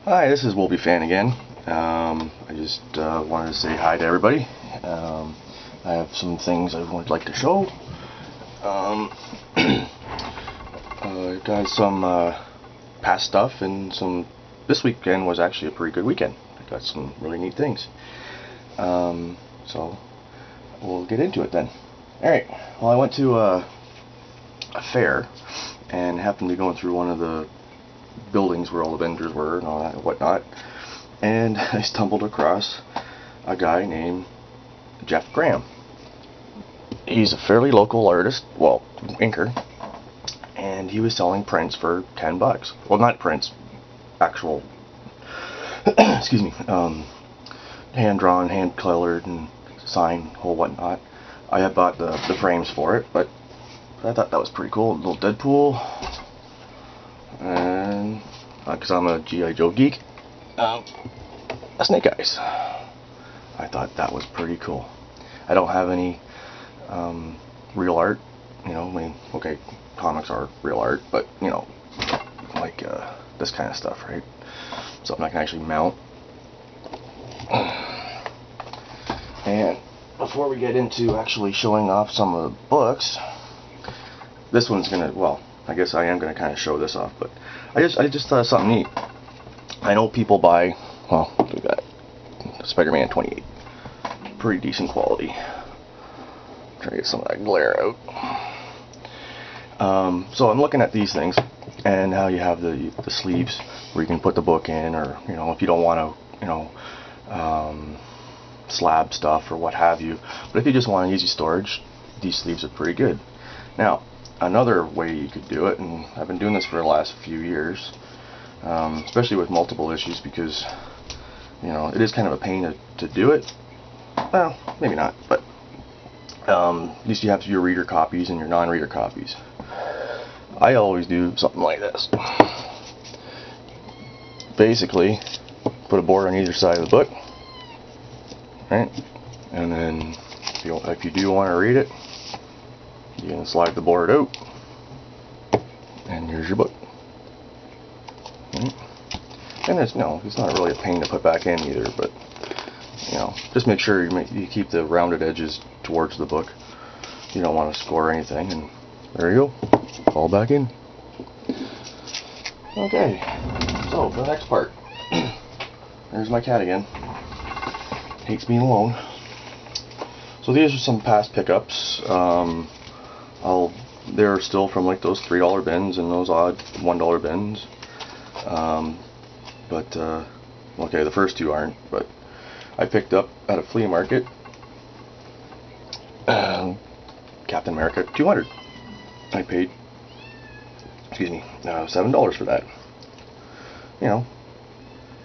Hi, this is Wolby Fan again. I just wanted to say hi to everybody. I have some things I would like to show. Got some past stuff, and this weekend was actually a pretty good weekend. I got some really neat things. So we'll get into it then. Alright, well, I went to a fair and happened to be going through one of the buildings where all the vendors were and all that and whatnot, and I stumbled across a guy named Jeff Graham. He's a fairly local artist, well, inker, and he was selling prints for $10. Well, not prints, actual excuse me, hand drawn, hand colored, and signed, whole whatnot. I had bought the frames for it, but I thought that was pretty cool. A little Deadpool, and because I'm a G.I. Joe geek, a Snake Eyes. I thought that was pretty cool. I don't have any real art, I mean, okay, comics are real art, but like this kind of stuff, right? Something I can actually mount. And before we get into actually showing off some of the books, this one's gonna, well, I guess I am gonna kind of show this off, but I just thought of something neat. I know people buy, well, we got Spider-Man 28, pretty decent quality. Try to get some of that glare out. So I'm looking at these things, and how you have the sleeves where you can put the book in, or if you don't want to, slab stuff or what have you. But if you just want easy storage, these sleeves are pretty good. Now, another way you could do it, and I've been doing this for the last few years, especially with multiple issues, because it is kind of a pain to do it. Well, maybe not, but at least you have your reader copies and your non-reader copies. I always do something like this. Basically, put a board on either side of the book, right? And then if you do want to read it, you can slide the board out, and here's your book. And it's not really a pain to put back in either, but just make sure you keep the rounded edges towards the book. You don't want to score anything, and there you go, all back in. Okay, so for the next part, there's my cat again. Hates being alone. So these are some past pickups. They're still from like those $3 bins and those odd $1 bins. Okay, the first two aren't, but I picked up at a flea market Captain America 200. I paid, $7 for that.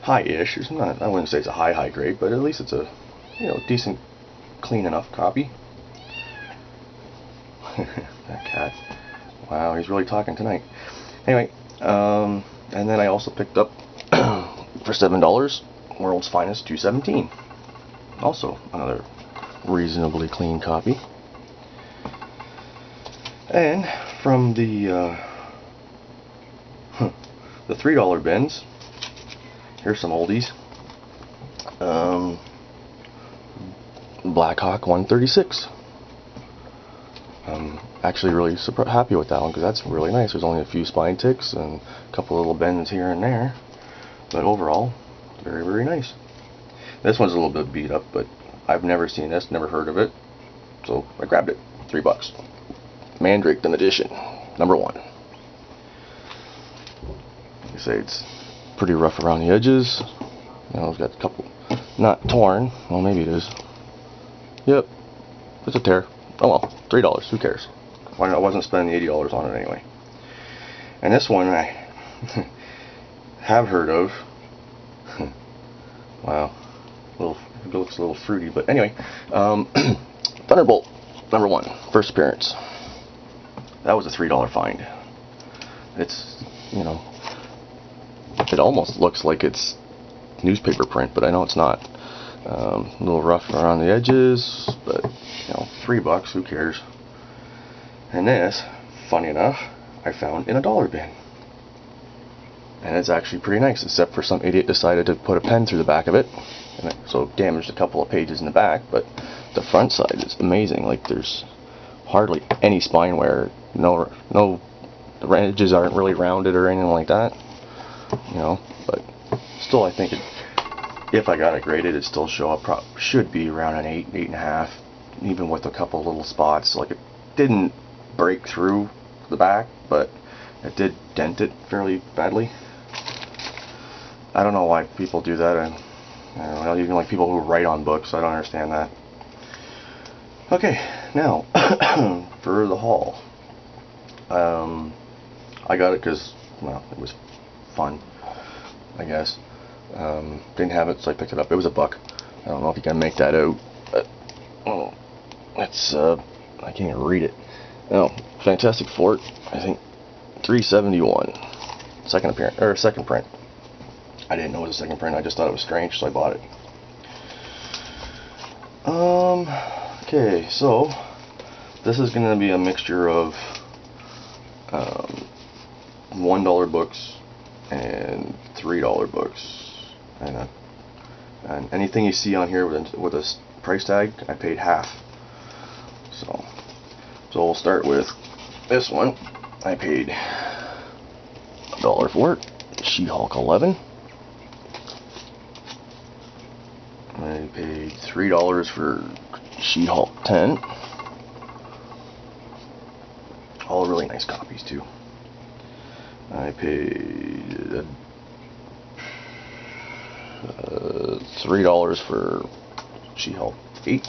High-ish. It's not, I wouldn't say it's a high grade, but at least it's a decent, clean enough copy. That cat. Wow, he's really talking tonight. Anyway, and then I also picked up for $7 World's Finest 217. Also another reasonably clean copy. And from the $3 bins, here's some oldies. Black Hawk 136. I'm actually really happy with that one, because that's really nice. There's only a few spine ticks and a couple little bends here and there, but overall, very, very nice. This one's a little bit beat up, but I've never seen this, never heard of it, so I grabbed it. $3. Mandrake the Magician, #1. Like I say, it's pretty rough around the edges. It's got a couple, not torn. Well, maybe it is. Yep, it's a tear. Oh well, $3. Who cares? I wasn't spending $80 on it anyway. And this one I have heard of. Wow, it looks a little fruity, but anyway, Thunderbolt #1, first appearance. That was a $3 find. It's it almost looks like it's newspaper print, but I know it's not. A little rough around the edges, but $3, who cares? And this, funny enough, I found in a dollar bin. and it's actually pretty nice, except for some idiot decided to put a pen through the back of it, and so it damaged a couple of pages in the back. But the front side is amazing. Like, there's hardly any spine wear. No, the edges aren't really rounded or anything like that. You know, but still, I think if I got it graded, it'd still show up. Should be around an 8, 8.5, even with a couple little spots. Like, it didn't break through the back, but it did dent it fairly badly. I don't know why people do that. I don't know, even like people who write on books, I don't understand that. Okay, now for the haul. I got it because, well, it was fun, I guess. Didn't have it, so I picked it up. It was $1. I don't know if you can make that out, but oh, it's I can't even read it. Oh, Fantastic Four, I think $3.71. Second appearance, or second print. I didn't know it was a second print. I just thought it was strange, so I bought it. Okay, so this is going to be a mixture of $1 books and $3 books, and anything you see on here with a price tag, I paid half. So we'll start with this one. I paid $1 for it. She-Hulk 11. I paid $3 for She-Hulk 10. All really nice copies too. I paid $3 for She-Hulk 8.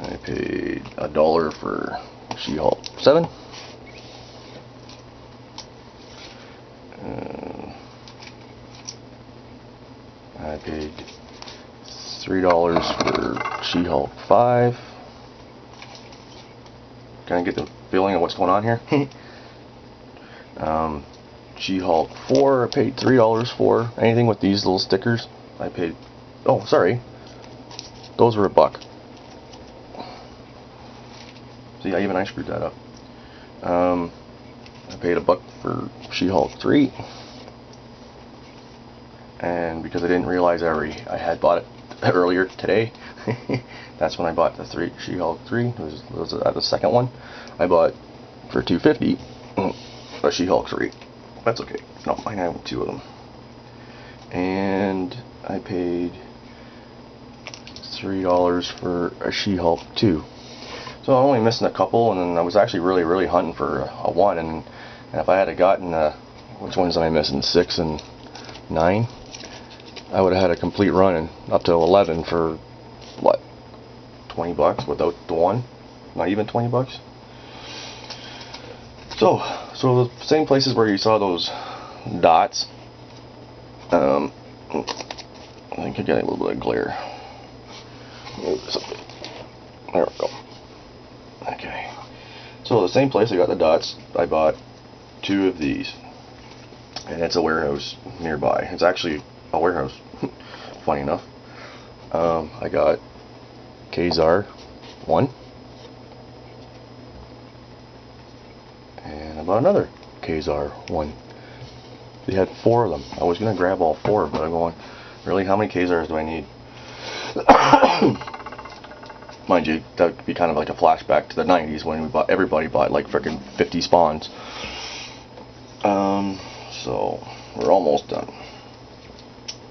I paid $1 for She-Hulk 7. I paid $3 for She-Hulk 5. Can I get the feeling of what's going on here? She-Hulk 4, I paid $3 for. Anything with these little stickers, I paid... Oh, sorry. Those were $1. See, even I screwed that up. I paid $1 for She-Hulk 3. And because I didn't realize I had bought it earlier today, that's when I bought the She-Hulk 3. It was the second one. I bought for $2.50 a She-Hulk 3. That's okay. No, I have 2 of them. And I paid $3 for a She-Hulk 2. So I'm only missing a couple, and then I was actually really hunting for a 1. And if I had gotten which ones am I missing? 6 and 9. I would have had a complete run and up to 11 for what? $20 without the 1? Not even $20. So the same places where you saw those dots. I think I got a little bit of glare. Move this up. There we go. Okay. So the same place I got the dots, I bought 2 of these, and it's a warehouse nearby. It's actually a warehouse. Funny enough. I got Ka-Zar 1, and I bought another Ka-Zar 1. They had 4 of them. I was gonna grab all 4, but I'm going, really, how many Ka-Zars do I need? Mind you, that would be kind of like a flashback to the 90s when everybody bought like freaking 50 spawns. So we're almost done.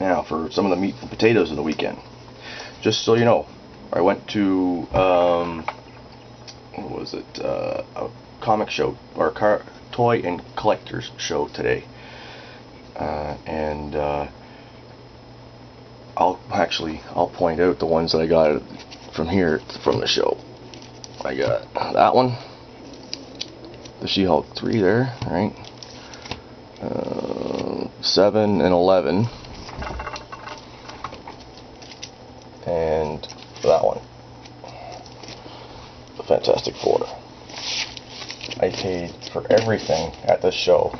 Now for some of the meat and potatoes of the weekend. Just so you know, I went to what was it? A comic show or a toy and collectors show today, and I'll point out the ones that I got from the show. I got that one, the She-Hulk 3 there, right? 7 and 11. And that one, the Fantastic Four. I paid for everything at this show.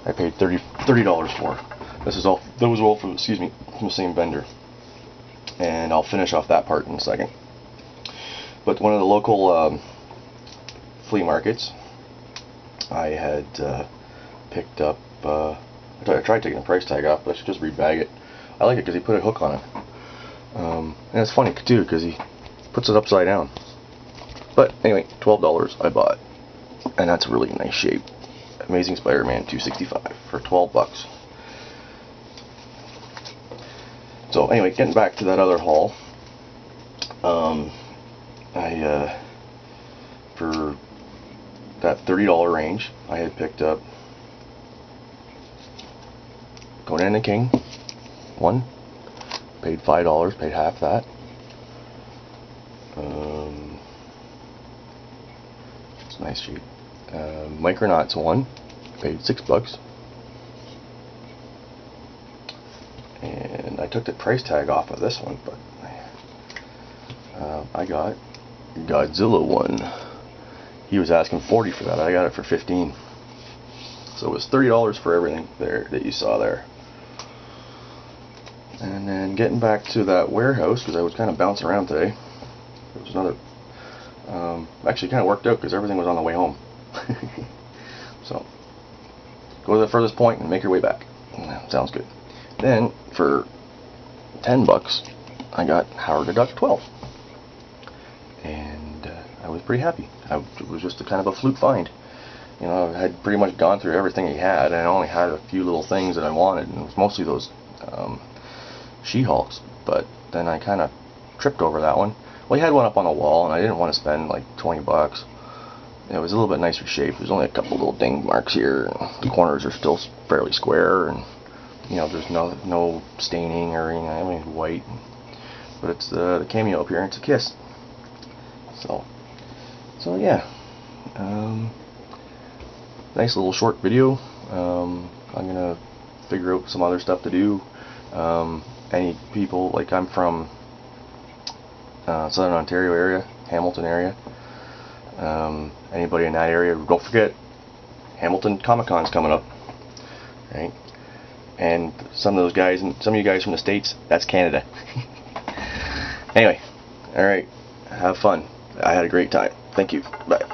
I paid $30 for. Those were all from the same vendor. And I'll finish off that part in a second. But one of the local flea markets, I had picked up, I tried taking the price tag off, but I should just rebag it. I like it because he put a hook on it. And it's funny too because he puts it upside down. But anyway, $12 I bought, and that's really nice shape. Amazing Spider-Man 265 for 12 bucks. So anyway, getting back to that other haul, I for that $30 range, I had picked up Conan the King one, paid $5, paid half that. It's a nice sheet. Micronauts one, paid $6, and I took the price tag off of this one, but I got Godzilla one. He was asking $40 for that. I got it for $15. So it was $30 for everything there that you saw there. And then getting back to that warehouse, because I was kind of bouncing around today. There was another. Actually, kind of worked out because everything was on the way home. So go to the furthest point and make your way back. Sounds good. Then for $10, I got Howard the Duck 12. And I was pretty happy. It was just a kind of a fluke find. You know, I had pretty much gone through everything he had, and I only had a few little things that I wanted, and it was mostly those She-Hulks. But then I kind of tripped over that one. Well, he had one up on the wall, and I didn't want to spend like $20. It was a little bit nicer shape. There's only a couple little ding marks here, and the corners are still fairly square, and you know, there's no staining or anything. I mean, white, but it's the cameo up here, and it's a kiss. So yeah, nice little short video. I'm gonna figure out some other stuff to do. Any people, like I'm from Southern Ontario area, Hamilton area. Anybody in that area, don't forget Hamilton Comic Con's coming up, right? And some of those guys, and some of you guys from the States, that's Canada. Anyway, alright, have fun. I had a great time. Thank you. Bye.